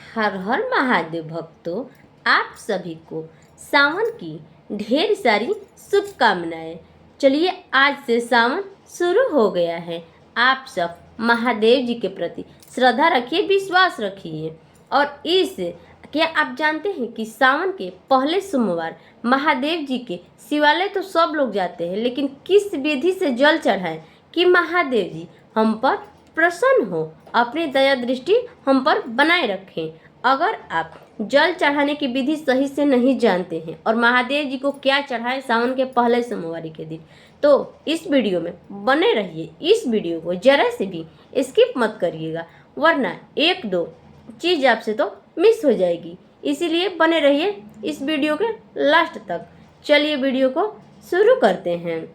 हर हर महादेव भक्तों, आप सभी को सावन की ढेर सारी शुभकामनाएं। चलिए, आज से सावन शुरू हो गया है। आप सब महादेव जी के प्रति श्रद्धा रखिए, विश्वास रखिए। और इस क्या आप जानते हैं कि सावन के पहले सोमवार महादेव जी के शिवालय तो सब लोग जाते हैं, लेकिन किस विधि से जल चढ़ाएं कि महादेव जी हम पर प्रसन्न हो, अपनी दया दृष्टि हम पर बनाए रखें। अगर आप जल चढ़ाने की विधि सही से नहीं जानते हैं और महादेव जी को क्या चढ़ाएं सावन के पहले सोमवार के दिन, तो इस वीडियो में बने रहिए। इस वीडियो को जरा से भी स्किप मत करिएगा, वरना एक दो चीज आपसे तो मिस हो जाएगी। इसीलिए बने रहिए इस वीडियो के लास्ट तक। चलिए वीडियो को शुरू करते हैं।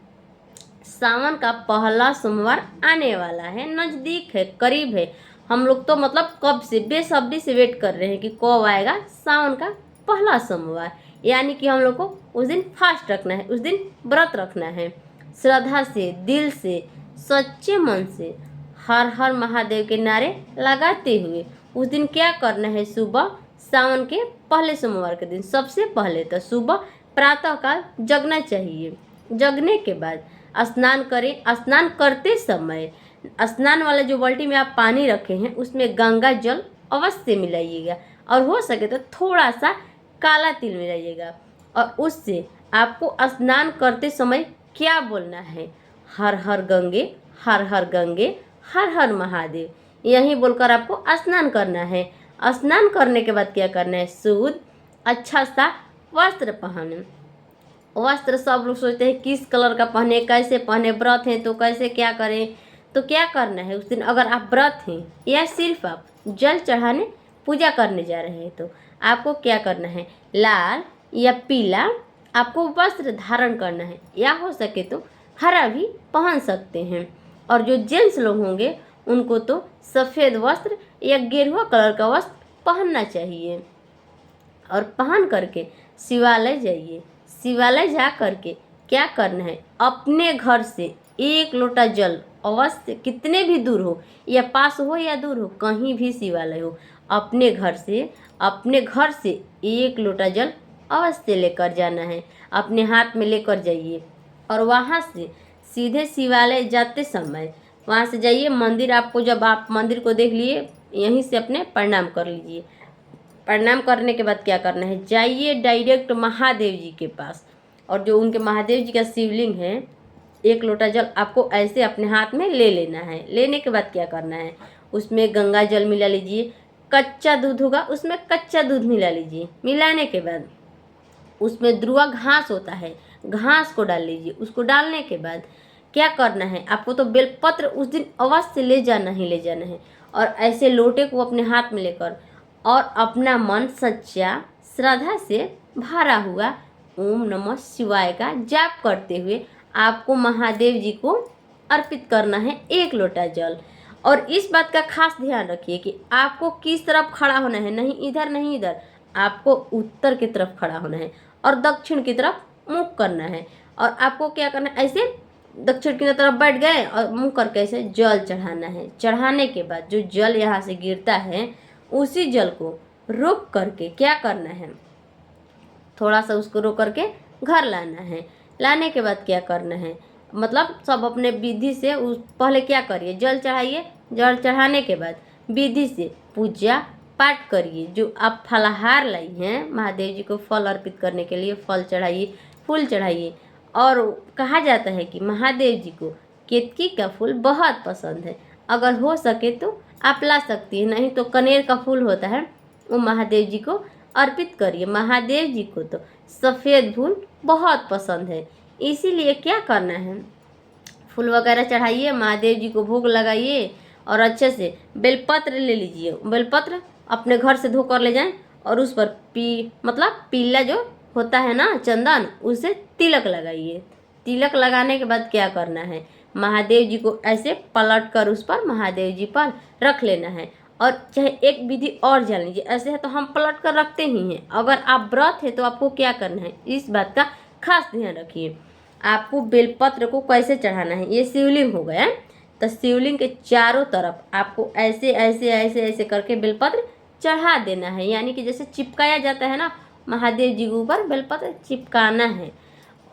सावन का पहला सोमवार आने वाला है, नज़दीक है, करीब है। हम लोग तो मतलब कब से बेसब्री से वेट कर रहे हैं कि कब आएगा सावन का पहला सोमवार। यानी कि हम लोग को उस दिन फास्ट रखना है, उस दिन व्रत रखना है। श्रद्धा से, दिल से, सच्चे मन से हर हर महादेव के नारे लगाते हुए उस दिन क्या करना है? सुबह सावन के पहले सोमवार के दिन सबसे पहले तो सुबह प्रातःकाल जगना चाहिए। जगने के बाद स्नान करें। स्नान करते समय स्नान वाले जो बाल्टी में आप पानी रखे हैं उसमें गंगा जल अवश्य मिलाइएगा, और हो सके तो थोड़ा सा काला तिल मिलाइएगा। और उससे आपको स्नान करते समय क्या बोलना है? हर हर गंगे, हर हर गंगे, हर हर महादेव। यही बोलकर आपको स्नान करना है। स्नान करने के बाद क्या करना है? शुद्ध अच्छा सा वस्त्र पहने। वस्त्र सब लोग सोचते हैं किस कलर का पहने, कैसे पहने, व्रत हैं तो कैसे क्या करें। तो क्या करना है उस दिन? अगर आप व्रत हैं या सिर्फ आप जल चढ़ाने पूजा करने जा रहे हैं तो आपको क्या करना है? लाल या पीला आपको वस्त्र धारण करना है, या हो सके तो हरा भी पहन सकते हैं। और जो जेंट्स लोग होंगे उनको तो सफ़ेद वस्त्र या गेरुआ कलर का वस्त्र पहनना चाहिए। और पहन करके शिवालय जाइए। शिवालय जा करके क्या करना है? अपने घर से एक लोटा जल अवश्य, कितने भी दूर हो, या पास हो या दूर हो, कहीं भी शिवालय हो, अपने घर से एक लोटा जल अवश्य लेकर जाना है। अपने हाथ में लेकर जाइए और वहाँ से सीधे शिवालय जाते समय वहाँ से जाइए मंदिर। आपको जब आप मंदिर को देख लिए, यहीं से अपने प्रणाम कर लीजिए। प्रणाम करने के बाद क्या करना है? जाइए डायरेक्ट महादेव जी के पास, और जो उनके महादेव जी का शिवलिंग है, एक लोटा जल आपको ऐसे अपने हाथ में ले लेना है। लेने के बाद क्या करना है? उसमें गंगा जल मिला लीजिए। कच्चा दूध होगा उसमें कच्चा दूध मिला लीजिए। मिलाने के बाद उसमें द्रुआ घास होता है, घास को डाल लीजिए। उसको डालने के बाद क्या करना है? आपको तो बेलपत्र उस दिन अवश्य ले जाना ही ले जाना है। और ऐसे लोटे को अपने हाथ में लेकर और अपना मन सच्चा श्रद्धा से भरा हुआ ओम नमः शिवाय का जाप करते हुए आपको महादेव जी को अर्पित करना है एक लोटा जल। और इस बात का खास ध्यान रखिए कि आपको किस तरफ खड़ा होना है। नहीं इधर नहीं इधर, आपको उत्तर की तरफ खड़ा होना है और दक्षिण की तरफ मुख करना है। और आपको क्या करना है? ऐसे दक्षिण की तरफ बैठ गए और मुंह करके ऐसे जल चढ़ाना है। चढ़ाने के बाद जो जल यहाँ से गिरता है उसी जल को रोक करके क्या करना है? थोड़ा सा उसको रोक करके घर लाना है। लाने के बाद क्या करना है? मतलब सब अपने विधि से उस पहले क्या करिए? जल चढ़ाइए। जल चढ़ाने के बाद विधि से पूजा पाठ करिए। जो आप फलाहार लाई हैं महादेव जी को फल अर्पित करने के लिए, फल चढ़ाइए, फूल चढ़ाइए। और कहा जाता है कि महादेव जी को केतकी का फूल बहुत पसंद है। अगर हो सके तो आप ला सकती हैं, नहीं तो कनेर का फूल होता है वो महादेव जी को अर्पित करिए। महादेव जी को तो सफ़ेद फूल बहुत पसंद है, इसीलिए क्या करना है? फूल वगैरह चढ़ाइए, महादेव जी को भोग लगाइए और अच्छे से बेलपत्र ले लीजिए। बेलपत्र अपने घर से धोकर ले जाएं और उस पर मतलब पीला जो होता है ना चंदन, उसे तिलक लगाइए। तिलक लगाने के बाद क्या करना है? महादेव जी को ऐसे पलट कर उस पर महादेव जी पर रख लेना है। और चाहे एक विधि और जान लीजिए, ऐसे है तो हम पलट कर रखते ही हैं। अगर आप व्रत है तो आपको क्या करना है? इस बात का खास ध्यान रखिए। आपको बेलपत्र को कैसे चढ़ाना है? ये शिवलिंग हो गया, तो शिवलिंग के चारों तरफ आपको ऐसे ऐसे ऐसे ऐसे करके बेलपत्र चढ़ा देना है, यानी कि जैसे चिपकाया जाता है ना, महादेव जी के ऊपर बेलपत्र चिपकाना है।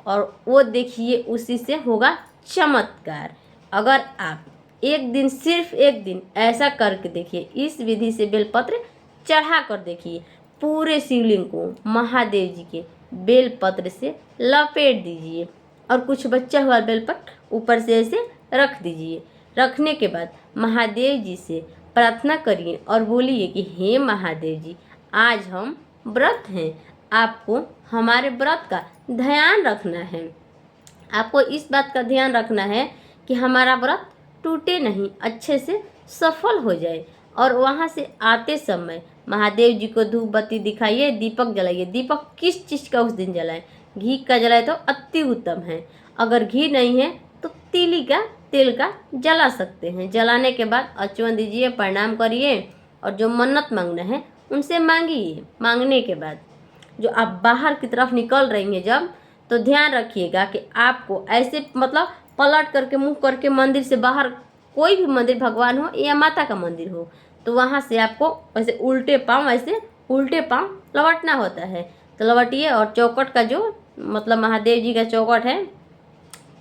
और वो देखिए उसी से होगा चमत्कार। अगर आप एक दिन, सिर्फ एक दिन ऐसा करके देखिए, इस विधि से बेलपत्र चढ़ा कर देखिए, पूरे शिवलिंग को महादेव जी के बेलपत्र से लपेट दीजिए और कुछ बचा हुआ बेलपत्र ऊपर से ऐसे रख दीजिए। रखने के बाद महादेव जी से प्रार्थना करिए और बोलिए कि हे महादेव जी, आज हम व्रत हैं, आपको हमारे व्रत का ध्यान रखना है। आपको इस बात का ध्यान रखना है कि हमारा व्रत टूटे नहीं, अच्छे से सफल हो जाए। और वहाँ से आते समय महादेव जी को धूप बत्ती दिखाइए, दीपक जलाइए। दीपक किस चीज़ का उस दिन जलाएं? घी का जलाए तो अति उत्तम है। अगर घी नहीं है तो तीली का, तेल का जला सकते हैं। जलाने के बाद अचवन दीजिए, प्रणाम करिए और जो मन्नत मांगना है उनसे मांगिए। मांगने के बाद जो आप बाहर की तरफ निकल रही हैं जब, तो ध्यान रखिएगा कि आपको ऐसे मतलब पलट करके, मुंह करके मंदिर से बाहर, कोई भी मंदिर, भगवान हो या माता का मंदिर हो, तो वहाँ से आपको ऐसे उल्टे पाँव, ऐसे उल्टे पाँव लौटना होता है। तो लौटिए और चौखट का जो मतलब महादेव जी का चौखट है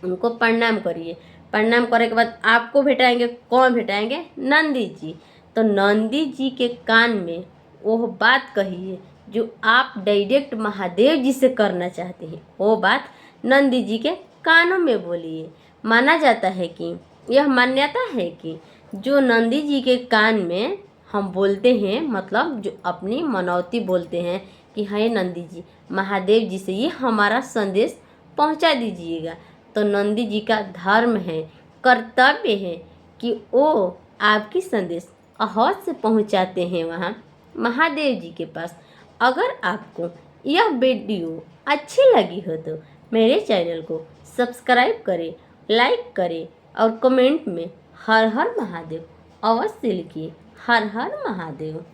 उनको प्रणाम करिए। प्रणाम करने के बाद आपको भेटाएंगे, कौन भेटाएंगे? नंदी जी। तो नंदी जी के कान में वो बात कहिए जो आप डायरेक्ट महादेव जी से करना चाहते हैं, वो बात नंदी जी के कानों में बोलिए। माना जाता है कि, यह मान्यता है कि जो नंदी जी के कान में हम बोलते हैं, मतलब जो अपनी मनौती बोलते हैं कि हे नंदी जी, महादेव जी से ये हमारा संदेश पहुंचा दीजिएगा, तो नंदी जी का धर्म है, कर्तव्य है कि वो आपकी संदेश अवश्य से पहुंचाते हैं वहाँ महादेव जी के पास। अगर आपको यह वीडियो अच्छी लगी हो तो मेरे चैनल को सब्सक्राइब करें, लाइक करें और कमेंट में हर हर महादेव अवश्य लिखिए। हर हर महादेव।